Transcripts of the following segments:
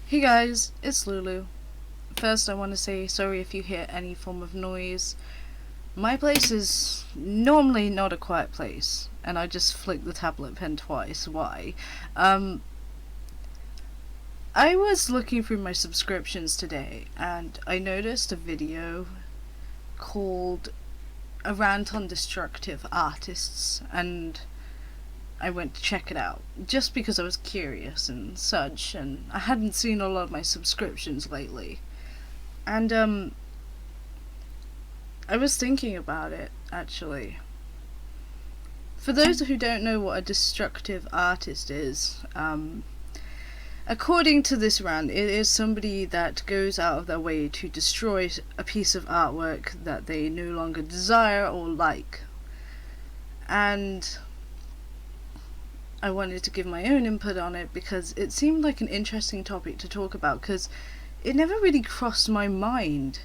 Hey guys, it's Lulu. First, I want to say sorry if you hear any form of noise. My place is normally not a quiet place, and I just flicked the tablet pen twice. Why? Um, I was looking through my subscriptions today, and I noticed a video called A Rant on Destructive Artists, and I went to check it out just because I was curious and such, and I hadn't seen a lot of my subscriptions lately. And I was thinking about it actually. For those who don't know what a destructive artist is, according to this rant, it is somebody that goes out of their way to destroy a piece of artwork that they no longer desire or like. And I wanted to give my own input on it because it seemed like an interesting topic to talk about, because it never really crossed my mind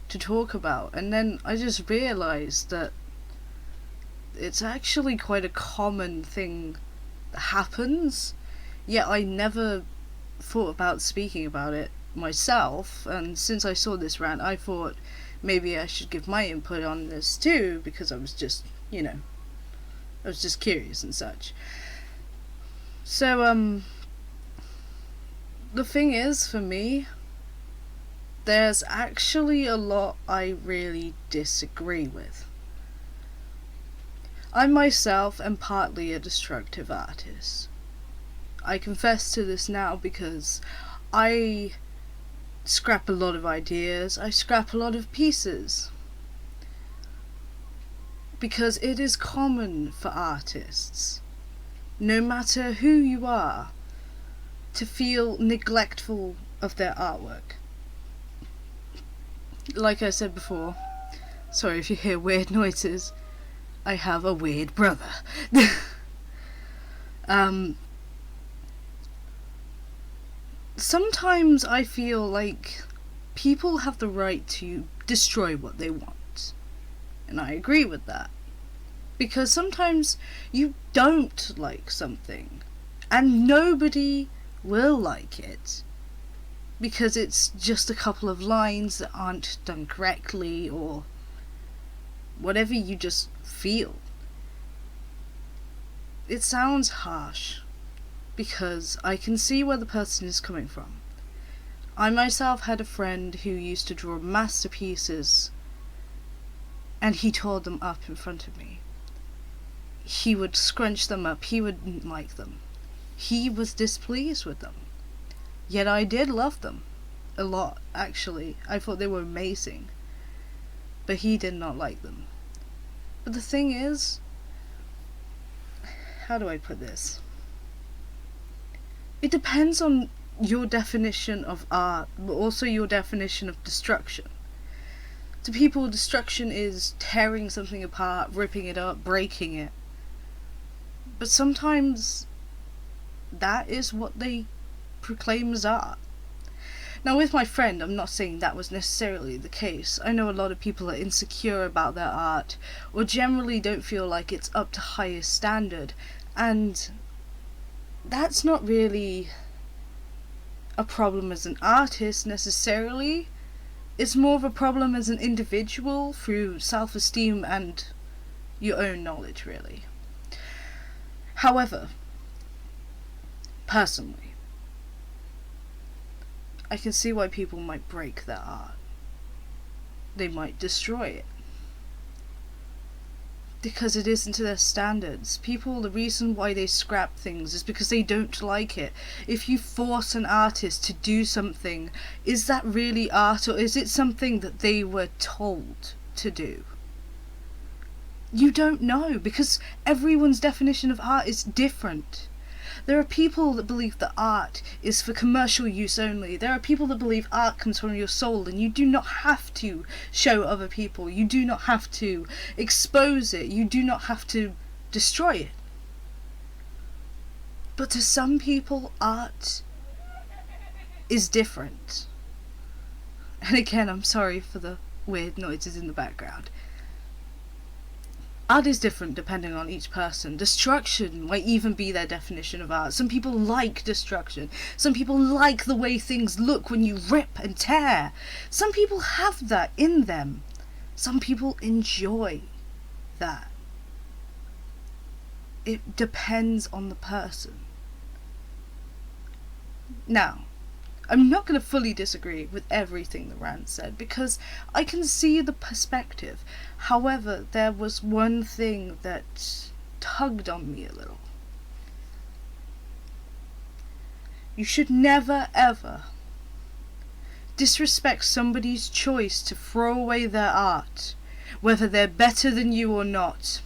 to talk about. And then I just realised that it's actually quite a common thing that happens, yet I never thought about speaking about it myself. And since I saw this rant, I thought maybe I should give my input on this too, because I was just, I was just curious and such. So, the thing is, for me, there's actually a lot I really disagree with. I myself am partly a destructive artist. I confess to this now because I scrap a lot of ideas, I scrap a lot of pieces. Because it is common for artists, no matter who you are, to feel neglectful of their artwork. Like I said before, sorry if you hear weird noises, I have a weird brother. Sometimes I feel like people have the right to destroy what they want. And I agree with that. Because sometimes you don't like something, and nobody will like it. Because it's just a couple of lines that aren't done correctly, or whatever you just feel. It sounds harsh, because I can see where the person is coming from. I myself had a friend who used to draw masterpieces, and he tore them up in front of me. He would scrunch them up, he wouldn't like them. He was displeased with them. Yet I did love them. A lot, actually. I thought they were amazing. But he did not like them. But the thing is, how do I put this? It depends on your definition of art, but also your definition of destruction. To people, destruction is tearing something apart, ripping it up, breaking it. But sometimes that is what they proclaim as art. Now, with my friend, I'm not saying that was necessarily the case. I know a lot of people are insecure about their art, or generally don't feel like it's up to highest standard, and that's not really a problem as an artist necessarily. It's more of a problem as an individual through self-esteem and your own knowledge, really. However, personally, I can see why people might break their art. They might destroy it. Because it isn't to their standards. People, the reason why they scrap things is because they don't like it. If you force an artist to do something, is that really art, or is it something that they were told to do? You don't know, because everyone's definition of art is different. There are people that believe that art is for commercial use only. There are people that believe art comes from your soul, and you do not have to show other people. You do not have to expose it. You do not have to destroy it. But to some people, art is different. And again, I'm sorry for the weird noises in the background. Art is different depending on each person. Destruction might even be their definition of art. Some people like destruction. Some people like the way things look when you rip and tear. Some people have that in them. Some people enjoy that. It depends on the person. Now, I'm not going to fully disagree with everything that Rand said, because I can see the perspective. However, there was one thing that tugged on me a little. You should never, ever disrespect somebody's choice to throw away their art, whether they're better than you or not.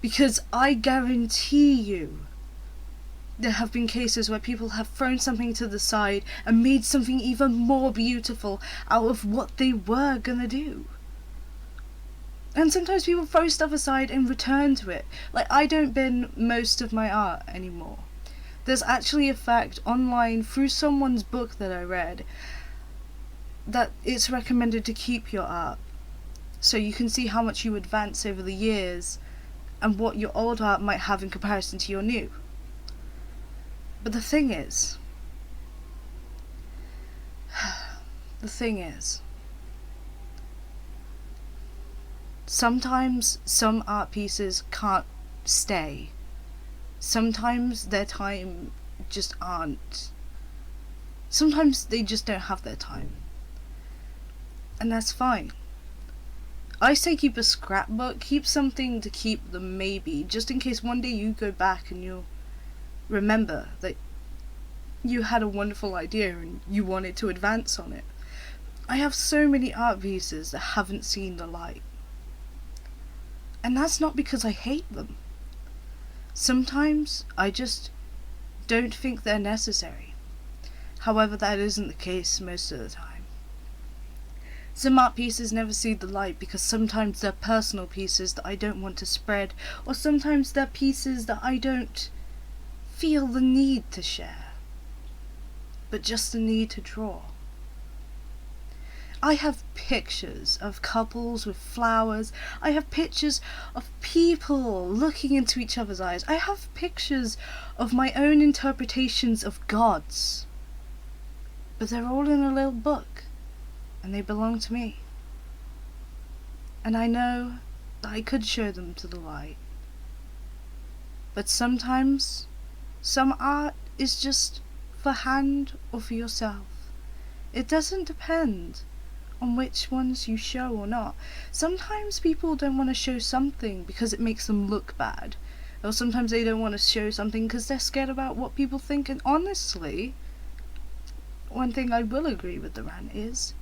Because I guarantee you, there have been cases where people have thrown something to the side and made something even more beautiful out of what they were gonna do. And sometimes people throw stuff aside and return to it. Like, I don't bin most of my art anymore. There's actually a fact online through someone's book that I read that it's recommended to keep your art, so you can see how much you advance over the years and what your old art might have in comparison to your new. But the thing is, sometimes some art pieces can't stay. Sometimes their time just aren't. Sometimes they just don't have their time. And that's fine. I say keep a scrapbook, keep something to keep them maybe, just in case one day you go back and you'll remember that you had a wonderful idea and you wanted to advance on it. I have so many art pieces that haven't seen the light. And that's not because I hate them. Sometimes I just don't think they're necessary. However, that isn't the case most of the time. Some art pieces never see the light because sometimes they're personal pieces that I don't want to spread, or sometimes they're pieces that I don't feel the need to share, but just the need to draw. I have pictures of couples with flowers. I have pictures of people looking into each other's eyes. I have pictures of my own interpretations of gods. But they're all in a little book, and they belong to me. And I know that I could show them to the light. But sometimes, some art is just for hand or for yourself. It doesn't depend on which ones you show or not. Sometimes people don't want to show something because it makes them look bad. Or sometimes they don't want to show something because they're scared about what people think. And honestly, one thing I will agree with the rant is,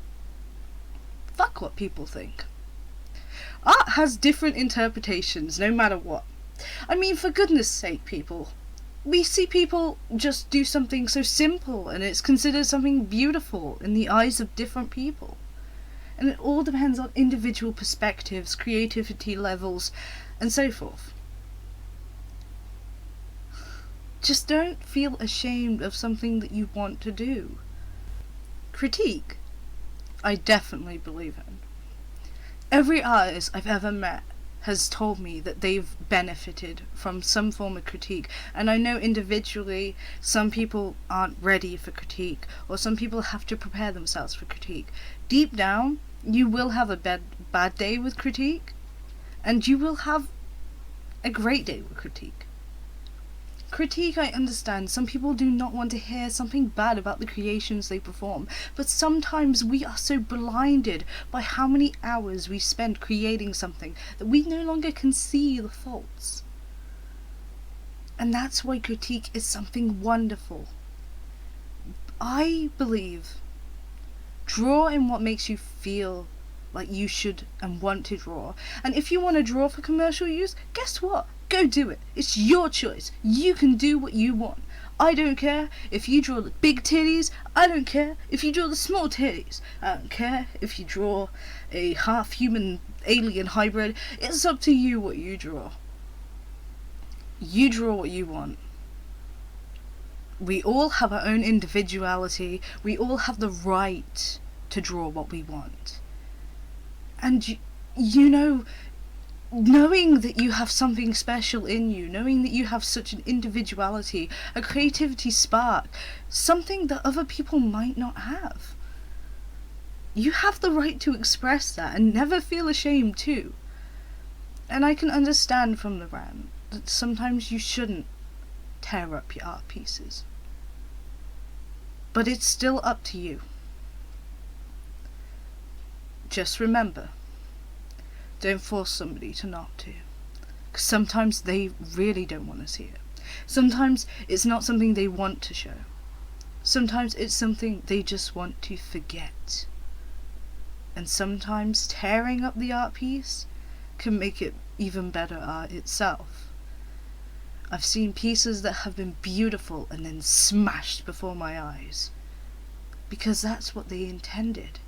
fuck what people think. Art has different interpretations no matter what. I mean, for goodness sake, people. We see people just do something so simple and it's considered something beautiful in the eyes of different people. And it all depends on individual perspectives, creativity levels, and so forth. Just don't feel ashamed of something that you want to do. Critique, I definitely believe in. Every artist I've ever met has told me that they've benefited from some form of critique, and I know individually some people aren't ready for critique, or some people have to prepare themselves for critique. Deep down, you will have a bad day with critique, and you will have a great day with critique. Critique, I understand. Some people do not want to hear something bad about the creations they perform, but sometimes we are so blinded by how many hours we spend creating something that we no longer can see the faults. And that's why critique is something wonderful. I believe, draw in what makes you feel like you should and want to draw. And if you want to draw for commercial use, guess what? Go do it. It's your choice. You can do what you want. I don't care if you draw the big titties. I don't care if you draw the small titties. I don't care if you draw a half-human alien hybrid. It's up to you what you draw. You draw what you want. We all have our own individuality. We all have the right to draw what we want. And you know, knowing that you have something special in you, knowing that you have such an individuality, a creativity spark, something that other people might not have. You have the right to express that and never feel ashamed too. And I can understand from the rant that sometimes you shouldn't tear up your art pieces. But it's still up to you. Just remember, don't force somebody to not to. Because sometimes they really don't want to see it. Sometimes it's not something they want to show. Sometimes it's something they just want to forget. And sometimes tearing up the art piece can make it even better art itself. I've seen pieces that have been beautiful and then smashed before my eyes. Because that's what they intended.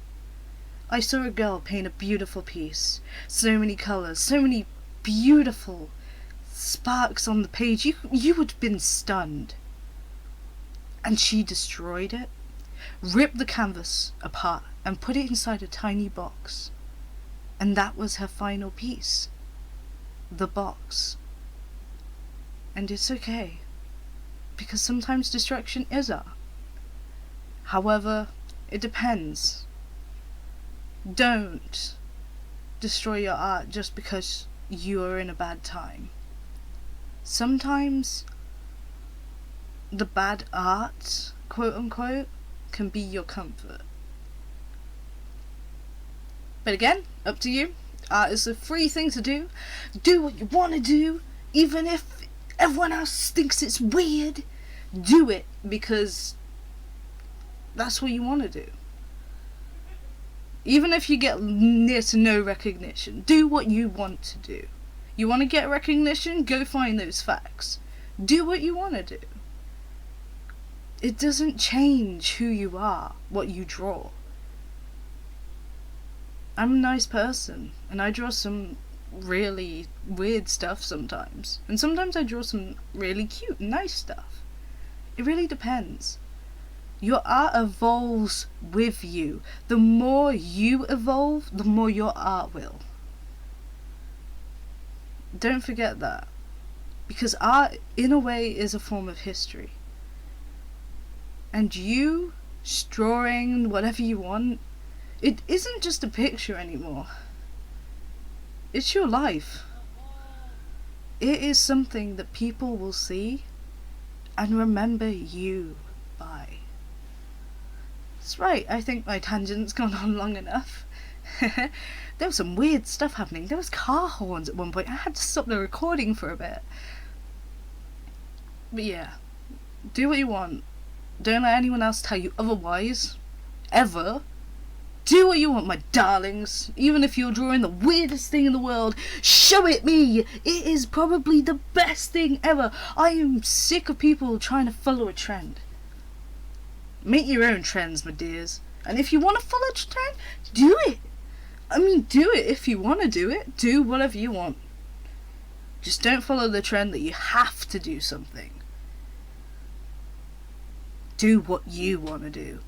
I saw a girl paint a beautiful piece. So many colours, so many beautiful sparks on the page. You would have been stunned. And she destroyed it, ripped the canvas apart and put it inside a tiny box. And that was her final piece. The box. And it's okay. Because sometimes destruction is art. However, it depends. Don't destroy your art just because you are in a bad time. Sometimes the bad art, quote unquote, can be your comfort. But again, up to you. Art is a free thing to do. Do what you want to do, even if everyone else thinks it's weird. Do it because that's what you want to do. Even if you get near to no recognition, do what you want to do. You want to get recognition? Go find those facts. Do what you want to do. It doesn't change who you are, what you draw. I'm a nice person, and I draw some really weird stuff sometimes. And sometimes I draw some really cute and nice stuff. It really depends. Your art evolves with you. The more you evolve, the more your art will. Don't forget that. Because art, in a way, is a form of history. And you, drawing whatever you want, it isn't just a picture anymore. It's your life. It is something that people will see and remember you by. That's right, I think my tangent's gone on long enough. There was some weird stuff happening. There was car horns at one point. I had to stop the recording for a bit. But yeah, do what you want. Don't let anyone else tell you otherwise. Ever. Do what you want, my darlings. Even if you're drawing the weirdest thing in the world, show it me. It is probably the best thing ever. I am sick of people trying to follow a trend. Make your own trends, my dears. And if you want to follow a trend, do it. I mean, do it if you want to do it. Do whatever you want. Just don't follow the trend that you have to do something. Do what you want to do.